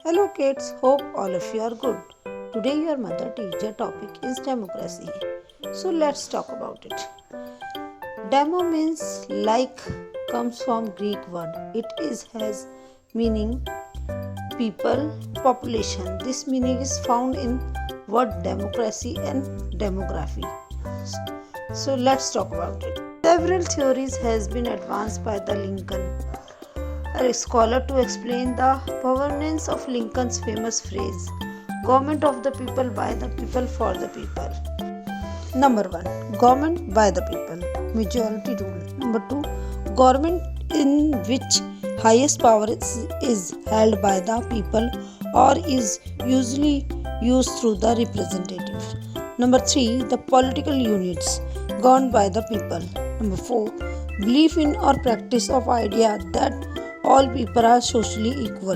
Hello kids, hope all of you are good. Today your mother teacher topic is democracy. So let's talk about it. Demo means like, comes from Greek word. It is has meaning people, population. This meaning is found in word democracy and demography. So let's talk about it. Several theories has been advanced by the Lincoln, a scholar, to explain the provenance of Lincoln's famous phrase, government of the people, by the people, for the people. Number 1. Government by the people, majority rule. Number 2. Government in which highest power is held by the people or is usually used through the representative. Number 3. The political units governed by the people. Number 4. Belief in or practice of idea that all people are socially equal.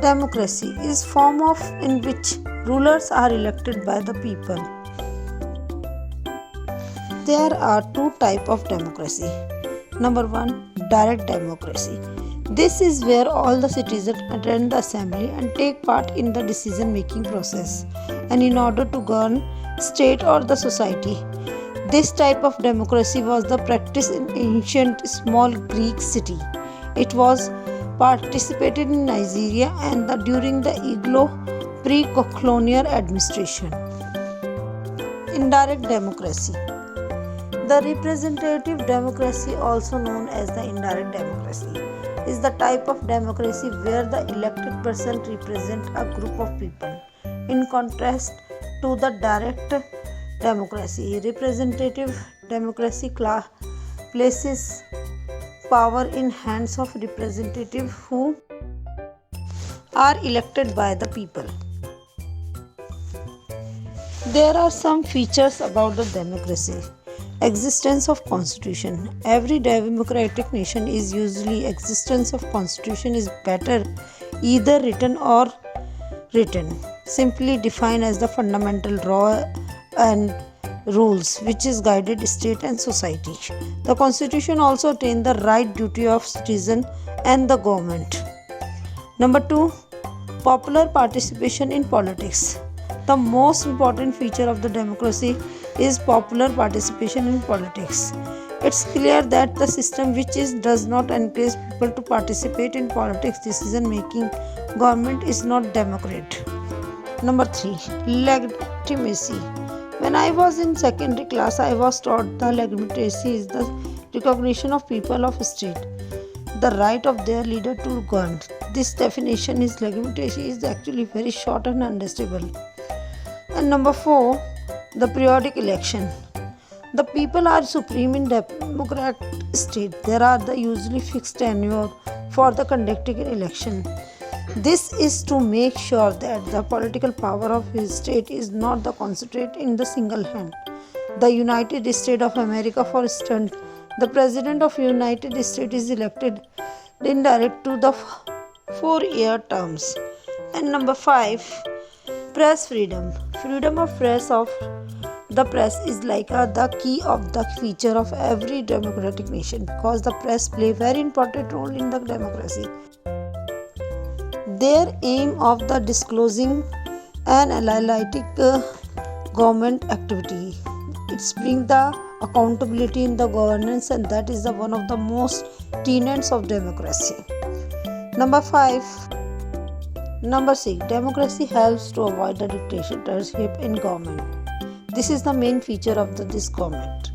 Democracy is form of in which rulers are elected by the people. There are two types of democracy. Number 1. Direct democracy. This is where all the citizens attend the assembly and take part in the decision making process and in order to govern state or the society. This type of democracy was the practice in ancient small Greek city. It was participated in Nigeria and during the Anglo pre-colonial administration. Indirect democracy. The representative democracy, also known as the indirect democracy, is the type of democracy where the elected person represents a group of people. In contrast to the direct democracy, representative democracy places power in hands of representatives who are elected by the people. There are some features about the democracy. Existence of constitution. Every democratic nation is usually existence of constitution is better either written or written, simply defined as the fundamental law and rules which is guided state and society. The constitution also attains the right duty of citizen and the government. Number 2. Popular participation in politics. The most important feature of the democracy is popular participation in politics. It's clear that the system which does not encourage people to participate in politics decision making government is not democratic. Number 3. Legitimacy. When I was in secondary class, I was taught the legitimacy is the recognition of people of state, the right of their leader to govern. This definition is legitimacy is actually very short and understandable. And number 4, the periodic election. The people are supreme in democratic state. There are the usually fixed tenure for the conducting election. This is to make sure that the political power of his state is not concentrated in the single hand. The United States of America, for instance, the President of United States is elected indirect to the 4-year terms. And number 5, press freedom. Freedom of press is like the key of the feature of every democratic nation because the press play very important role in the democracy. Their aim of the disclosing and analytic government activity. It's bring the accountability in the governance, and that is the one of the most tenets of democracy. Number 6. Democracy helps to avoid the dictatorship in government. This is the main feature of this government.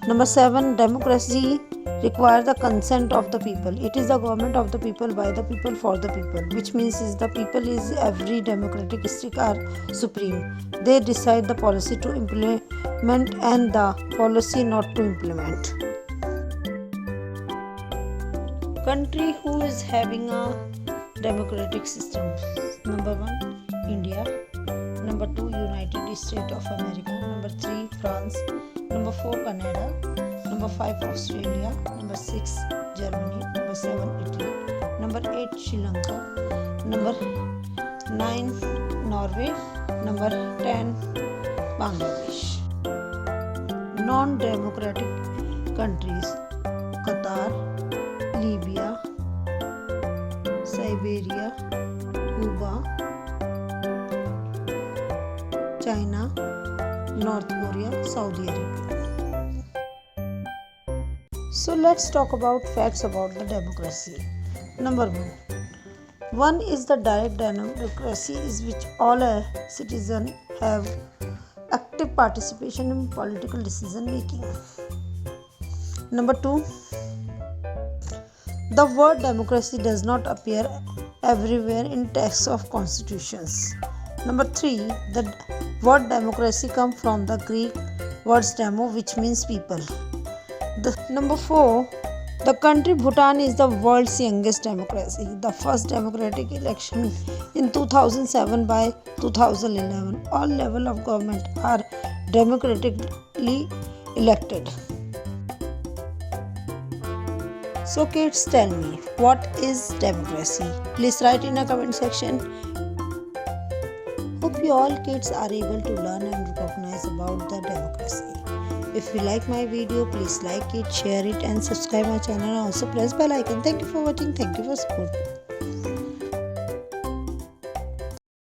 Number 7. Democracy requires the consent of the people. It is the government of the people, by the people, for the people, which means is the people is every democratic state are supreme. They decide the policy to implement and the policy not to implement. Country who is having a democratic system. Number 1, India. Number 2, United States of America. Number 3, France. Number 4, Canada. Number 5, Australia. Number 6, Germany. Number 7, Italy. Number 8, Sri Lanka. Number 9, Norway. Number 10, Bangladesh. Non-democratic countries: Qatar, Libya, Liberia, Cuba, China, North Korea, Saudi Arabia. So let's talk about facts about the democracy. Number 1 is the direct democracy, is which all citizens have active participation in political decision making. Number 2, the word democracy does not appear everywhere in texts of constitutions. Number 3, the word democracy comes from the Greek words demo, which means people. Number 4, the country Bhutan is the world's youngest democracy. The first democratic election in 2007 by 2011. All levels of government are democratically elected. So kids, tell me, what is democracy? Please write in a comment section. Hope you all kids are able to learn and recognize about the democracy. If you like my video, please like it, share it and subscribe my channel and also press bell icon. Thank you for watching. Thank you for support.